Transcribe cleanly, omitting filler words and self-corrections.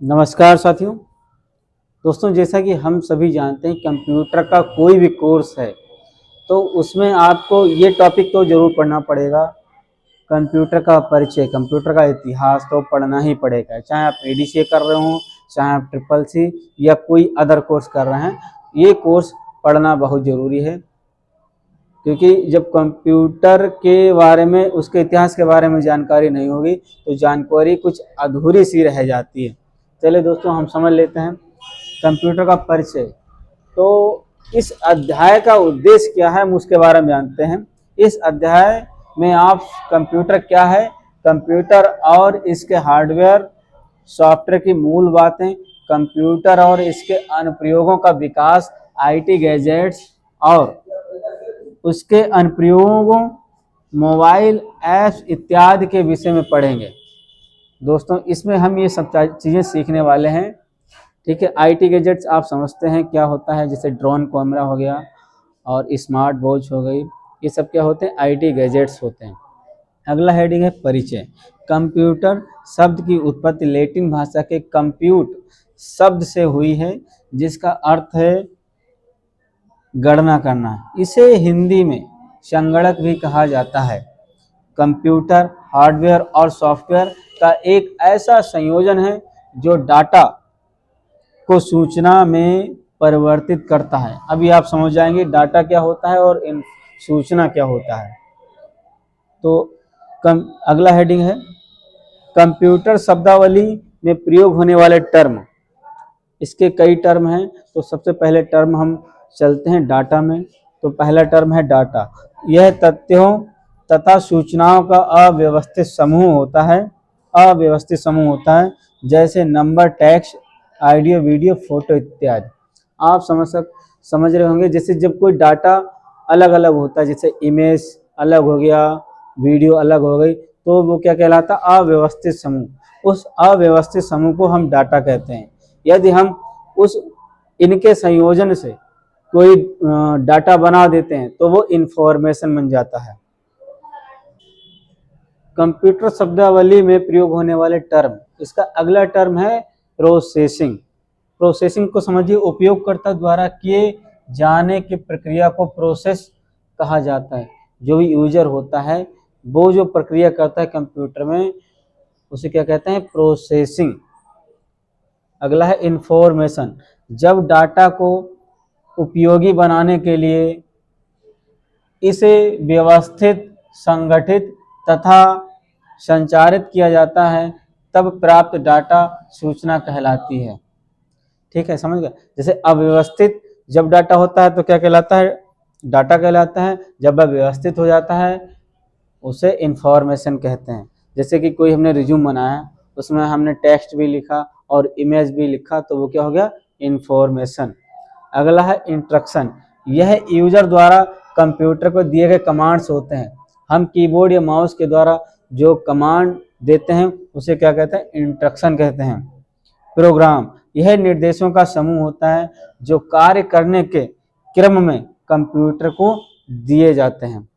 नमस्कार साथियों। दोस्तों, जैसा कि हम सभी जानते हैं कंप्यूटर का कोई भी कोर्स है तो उसमें आपको ये टॉपिक तो ज़रूर पढ़ना पड़ेगा। कंप्यूटर का परिचय, कंप्यूटर का इतिहास तो पढ़ना ही पड़ेगा, चाहे आप एडीसीए कर रहे हो, चाहे आप ट्रिपल सी या कोई अदर कोर्स कर रहे हैं। ये कोर्स पढ़ना बहुत ज़रूरी है, क्योंकि जब कंप्यूटर के बारे में, उसके इतिहास के बारे में जानकारी नहीं होगी तो जानकारी कुछ अधूरी सी रह जाती है। चलिए दोस्तों, हम समझ लेते हैं कंप्यूटर का परिचय। तो इस अध्याय का उद्देश्य क्या है, हम उसके बारे में जानते हैं। इस अध्याय में आप कंप्यूटर क्या है, कंप्यूटर और इसके हार्डवेयर सॉफ्टवेयर की मूल बातें, कंप्यूटर और इसके अनुप्रयोगों का विकास, आईटी गैजेट्स और उसके अनुप्रयोगों, मोबाइल ऐप्स इत्यादि के विषय में पढ़ेंगे। दोस्तों, इसमें हम ये सब चीज़ें सीखने वाले हैं। ठीक है, आईटी गैजेट्स आप समझते हैं क्या होता है, जैसे ड्रोन कैमरा हो गया और स्मार्ट वॉच हो गई, ये सब क्या होते हैं, आईटी गैजेट्स होते हैं। अगला हेडिंग है परिचय। कंप्यूटर शब्द की उत्पत्ति लैटिन भाषा के कंप्यूट शब्द से हुई है, जिसका अर्थ है गणना करना। इसे हिंदी में संगणक भी कहा जाता है। कंप्यूटर हार्डवेयर और सॉफ्टवेयर का एक ऐसा संयोजन है जो डाटा को सूचना में परिवर्तित करता है। अभी आप समझ जाएंगे डाटा क्या होता है और सूचना क्या होता है। तो अगला हेडिंग है कंप्यूटर शब्दावली में प्रयोग होने वाले टर्म। इसके कई टर्म हैं, तो सबसे पहले टर्म हम चलते हैं डाटा में। तो पहला टर्म है डाटा। यह तथ्यों तथा सूचनाओं का अव्यवस्थित समूह होता है, जैसे number, text, audio, video, photo इत्यादि। आप समझ रहे होंगे, जैसे जब कोई डाटा अलग अलग होता है, जैसे इमेज अलग हो गया, वीडियो अलग हो गई, तो वो क्या कहलाता है, अव्यवस्थित समूह। उस अव्यवस्थित समूह को हम डाटा कहते हैं। यदि हम इनके संयोजन से कोई डाटा बना देते हैं तो वो इंफॉर्मेशन बन जाता है। कंप्यूटर शब्दावली में प्रयोग होने वाले टर्म, इसका अगला टर्म है प्रोसेसिंग। प्रोसेसिंग को समझिए, उपयोगकर्ता द्वारा किए जाने की प्रक्रिया को प्रोसेस कहा जाता है। जो भी यूजर होता है वो जो प्रक्रिया करता है कंप्यूटर में, उसे क्या कहते हैं, प्रोसेसिंग। अगला है इंफॉर्मेशन। जब डाटा को उपयोगी बनाने के लिए इसे व्यवस्थित, संगठित तथा संचारित किया जाता है, तब प्राप्त डाटा सूचना कहलाती है। ठीक है, समझ गए। जैसे अव्यवस्थित जब डाटा होता है तो क्या कहलाता है, डाटा कहलाता है। जब अव्यवस्थित हो जाता है उसे इंफॉर्मेशन कहते हैं। जैसे कि कोई हमने रिज्यूम बनाया, उसमें हमने टेक्स्ट भी लिखा और इमेज भी लिखा, तो वो क्या हो गया, इंफॉर्मेशन। अगला है इंस्ट्रक्शन। यह यूजर द्वारा कंप्यूटर को दिए गए कमांड्स होते हैं। हम कीबोर्ड या माउस के द्वारा जो कमांड देते हैं उसे क्या कहते हैं, इंस्ट्रक्शन कहते हैं। प्रोग्राम, यह निर्देशों का समूह होता है जो कार्य करने के क्रम में कंप्यूटर को दिए जाते हैं।